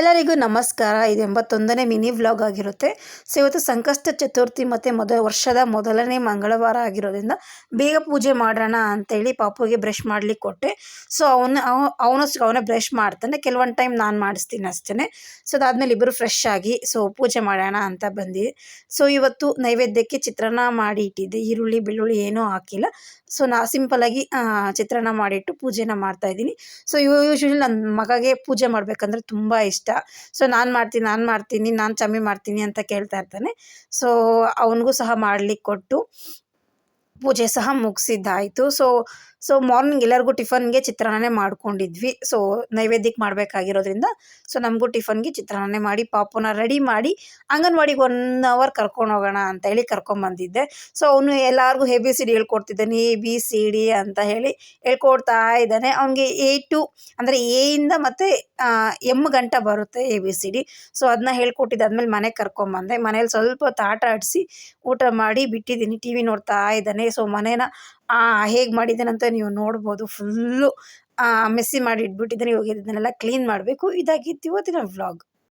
ಎಲ್ಲರಿಗೂ ನಮಸ್ಕಾರ. ಇದು 81ನೇ ಮಿನಿ ವ್ಲಾಗ್ ಆಗಿರುತ್ತೆ. ಸೊ ಇವತ್ತು ಸಂಕಷ್ಟ ಚತುರ್ಥಿ ಮತ್ತು ವರ್ಷದ ಮೊದಲನೇ ಮಂಗಳವಾರ ಆಗಿರೋದ್ರಿಂದ ಬೇಗ ಪೂಜೆ ಮಾಡೋಣ ಅಂತೇಳಿ ಪಾಪುಗೆ ಬ್ರಷ್ ಮಾಡ್ಲಿಕ್ಕೆ ಕೊಟ್ಟೆ. ಸೊ ಅವನೇ ಬ್ರಷ್ ಮಾಡ್ತಾನೆ, ಕೆಲವೊಂದು ಟೈಮ್ ನಾನು ಮಾಡಿಸ್ತೀನಿ ಅಷ್ಟೇ. ಸೊ ಅದಾದಮೇಲೆ ಇಬ್ಬರು ಫ್ರೆಶ್ ಆಗಿ ಪೂಜೆ ಮಾಡೋಣ ಅಂತ ಬಂದ್ವಿ. ಸೊ ಇವತ್ತು ನೈವೇದ್ಯಕ್ಕೆ ಚಿತ್ರಾನ್ನ ಮಾಡಿ ಇಟ್ಟಿದ್ದೆ, ಈರುಳ್ಳಿ ಬೆಳ್ಳುಳ್ಳಿ ಏನೂ ಹಾಕಿಲ್ಲ. ಸೊ ಸಿಂಪಲಾಗಿ ಚಿತ್ರಾನ್ನ ಮಾಡಿಟ್ಟು ಪೂಜೆನ ಮಾಡ್ತಾಯಿದ್ದೀನಿ. ಸೊ ಯೂಶ್ವಲಿ ನನ್ನ ಮಗಗೆ ಪೂಜೆ ಮಾಡಬೇಕಂದ್ರೆ ತುಂಬ ಇಷ್ಟ. ಸೊ ನಾನು ಮಾಡ್ತೀನಿ, ನಾನು ಚಮ್ಮಿ ಮಾಡ್ತೀನಿ ಅಂತ ಕೇಳ್ತಾ ಇರ್ತಾನೆ. ಸೊ ಅವನಿಗೂ ಸಹ ಮಾಡ್ಲಿಕ್ಕೆ ಕೊಟ್ಟು ಪೂಜೆ ಸಹ ಮುಗಿಸಿದ್ದಾಯಿತು. ಸೊ ಮಾರ್ನಿಂಗ್ ಎಲ್ಲರಿಗೂ ಟಿಫನ್ಗೆ ಚಿತ್ರಾನ್ನನೇ ಮಾಡ್ಕೊಂಡಿದ್ವಿ. ಸೊ ನೈವೇದ್ಯಕ್ಕೆ ಮಾಡಬೇಕಾಗಿರೋದ್ರಿಂದ ಸೊ ನಮಗೂ ಟಿಫನ್ಗೆ ಚಿತ್ರಾನ್ನನೇ ಮಾಡಿ ಪಾಪುನ ರೆಡಿ ಮಾಡಿ ಅಂಗನವಾಡಿಗೆ 1 ಅವರ್ ಕರ್ಕೊಂಡು ಹೋಗೋಣ ಅಂತ ಹೇಳಿ ಕರ್ಕೊಂಬಂದಿದ್ದೆ. ಸೊ ಅವನು ಎಲ್ಲರಿಗೂ ABCD ಹೇಳ್ಕೊಡ್ತಿದ್ದಾನೆ, ABCD ಅಂತ ಹೇಳಿ ಹೇಳ್ಕೊಡ್ತಾ ಇದ್ದಾನೆ. ಅವನಿಗೆ A2 ಅಂದರೆ ಎಯಿಂದ ಮತ್ತು M ಗಂಟ ಬರುತ್ತೆ ABCD. ಸೊ ಅದನ್ನ ಹೇಳ್ಕೊಟ್ಟಿದ್ದಾದ್ಮೇಲೆ ಮನೆಗೆ ಕರ್ಕೊಂಬಂದೆ. ಮನೇಲಿ ಸ್ವಲ್ಪ ಹೊತ್ತು ಆಟ ಆಡಿಸಿ ಊಟ ಮಾಡಿ ಬಿಟ್ಟಿದ್ದೀನಿ. TV ನೋಡ್ತಾ ಇದ್ದಾನೆ. ಸೊ ಮನೇನ ಹೇಗೆ ಮಾಡಿದ್ದಾನಂತ ನೀವು ನೋಡ್ಬೋದು. ಫುಲ್ಲು ಮೆಸ್ಸಿ ಮಾಡಿ ಇಟ್ಬಿಟ್ಟಿದ್ದೀನಿ. ಇವಾಗ ಇದನ್ನೆಲ್ಲ ಕ್ಲೀನ್ ಮಾಡಬೇಕು. ಇದಾಗಿತ್ತು ಇವತ್ತಿನ ವ್ಲಾಗ್.